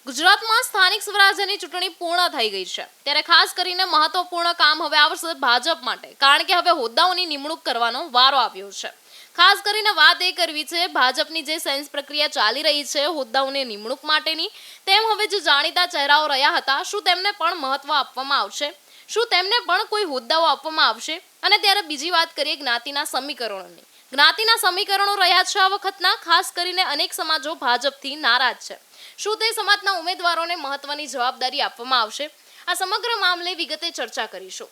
ગુજરાતમાં સ્થાનિક સ્વરાજ્યની ચૂંટણી પૂર્ણ થઈ ગઈ છે ત્યારે ખાસ કરીને મહત્વપૂર્ણ કામ હવે આવશે ભાજપ માટે, કારણ કે હવે હોદ્દાઓની નિમણૂક કરવાનો વારો આવ્યો છે। ખાસ કરીને વાત એ કરવી છે ભાજપની જે સેન્સ પ્રક્રિયા ચાલી રહી છે હોદ્દાઓની નિમણૂક માટેની, તેમ હવે જે જાણીતા ચહેરાઓ રહ્યા હતા શું તેમને પણ મહત્વ આપવામાં આવશે, શું તેમને પણ કોઈ હોદ્દાઓ આપવામાં આવશે। અને ત્યારે બીજી વાત કરીએ જ્ઞાતિના સમીકરણોની। જ્ઞાતિના સમીકરણો રહ્યા છે આ વખતના, ખાસ કરીને અનેક સમાજો ભાજપથી નારાજ છે। શું તે સમાજના ઉમેદવારોને મહત્વની જવાબદારી આપવામાં આવશે? આ સમગ્ર મામલે વિગતે ચર્ચા કરીશું।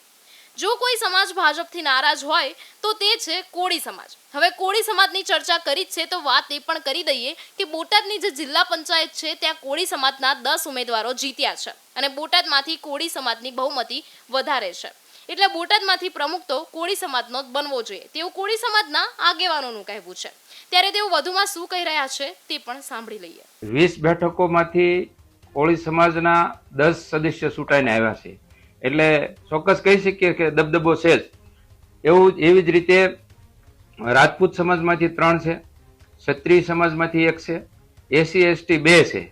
જો કોઈ સમાજ ભાજપથી નારાજ હોય તો તે છે કોળી સમાજ। હવે કોળી સમાજની ચર્ચા કરી જ છે તો વાત એ પણ કરી દઈએ કે બોટાદની જે જિલ્લા પંચાયત છે ત્યાં કોળી સમાજના 10 ઉમેદવારો જીત્યા છે અને બોટાદમાંથી કોળી સમાજની બહુમતી વધારે છે, એટલે બોટાદમાંથી પ્રમુખ તો કોળી સમાજનો જ બનવો જોઈએ તેવું કોળી સમાજના આગેવાનોનું કહેવું છે। ત્યારે તેઓ વધુમાં શું કહી રહ્યા છે તે પણ સાંભળી લઈએ। 20 બેઠકોમાંથી કોળી સમાજના 10 સદસ્ય ચૂંટાઈને આવ્યા છે, એટલે ચોક્કસ કહી શકીએ કે દબદબો છે જ। એવી જ રીતે રાજપૂત સમાજમાંથી 3 છે, ક્ષત્રિય સમાજમાંથી 1 છે, એસસી એસટી 2 છે,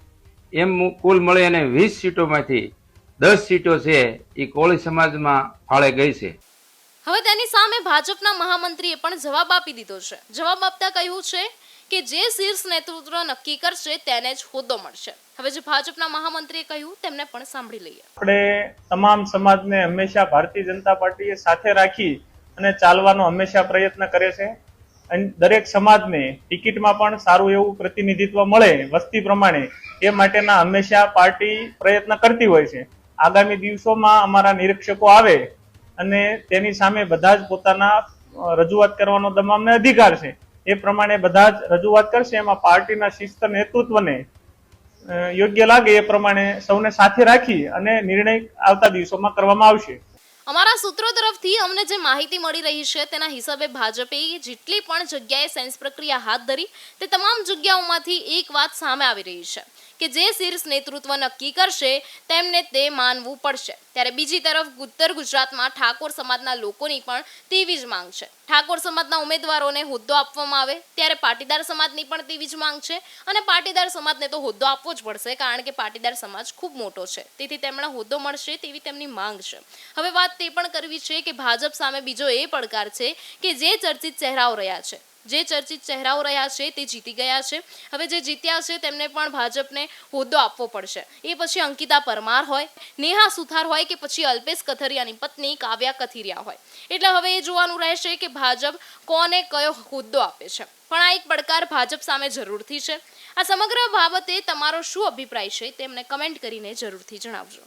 એમ કુલ મળી અને 20 સીટોમાંથી 10 સીટો છે એ કોળી સમાજમાં ફાળે ગઈ છે। હવે તેની સામે ભાજપના મહામંત્રીએ પણ જવાબ આપી દીધો છે। જવાબ આપતા કહ્યું છે કે જે શીર્ષ નેતૃત્વ નક્કી કરશે તેને જ હોદ્દો મળશે। હવે જે ભાજપના મહામંત્રીએ કહ્યું તેમને પણ સાંભળી લઈએ। આપણે તમામ સમાજને હંમેશા ભારતીય જનતા પાર્ટીએ સાથે રાખી અને ચાલવાનો હંમેશા પ્રયત્ન કરે છે અને દરેક સમાજને ટિકિટમાં પણ સારું એવું પ્રતિનિધિત્વ મળે વસ્તી પ્રમાણે એ માટેના હંમેશા પાર્ટી પ્રયત્ન કરતી હોય છે। આગામી દિવસોમાં અમારા નિરીક્ષકો આવે અને તેની સામે બધા જ પોતાના રજૂઆત કરવાનો તમામને અધિકાર છે, એ પ્રમાણે બધા જ રજૂઆત કરશે। એમાં પાર્ટીના શિસ્ત નેતૃત્વને યોગ્ય લાગે એ પ્રમાણે સૌને સાથે રાખી અને નિર્ણય આવતા દિવસોમાં કરવામાં આવશે। અમારા સૂત્રો તરફથી અમને જે માહિતી મળી રહી છે તેના હિસાબે ભાજપે જેટલી પણ જગ્યાએ સેન્સ પ્રક્રિયા હાથ ધરી તે તમામ જગ્યાઓમાંથી એક વાત સામે આવી રહી છે કે જે શીર્ષ નેતૃત્વ નક્કી કરશે તેમને તે માનવું પડશે। ત્યારે બીજી તરફ ઉત્તર ગુજરાતમાં ઠાકોર સમાજના લોકોની પણ તેવી જ માંગ છે। ઠાકોર સમાજના ઉમેદવારોને હોદ્દો આપવામાં આવે ત્યારે પાટીદાર સમાજની પણ તેવી જ માંગ છે અને પાટીદાર સમાજને તો હોદ્દો આપવો જ પડશે, કારણ કે પાટીદાર સમાજ ખૂબ મોટો છે, તેથી તેમને હોદ્દો મળશે તેવી તેમની માંગ છે। હવે વાત તે પણ કરવી છે કે ભાજપ સામે બીજો એ પડકાર છે કે જે ચર્ચિત ચહેરાઓ રહ્યા છે તે જીતી ગયા છે। હવે જે જીત્યા છે તેમને પણ ભાજપને હોદ્દો આપવો પડશે, એ પછી અંકિતા પરમાર હોય, નેહા સુથાર હોય કે પછી અલ્પેશ કથિરિયાની પત્ની કાવ્યા કથિરિયા હોય, એટલે હવે એ જોવાનું રહેશે કે ભાજપ કોને કયો હોદ્દો આપે છે। પણ આ એક પડકાર ભાજપ સામે જરૂરથી છે। આ સમગ્ર બાબતે તમારો શું અભિપ્રાય છે તેમને કમેન્ટ કરીને જરૂરથી જણાવજો।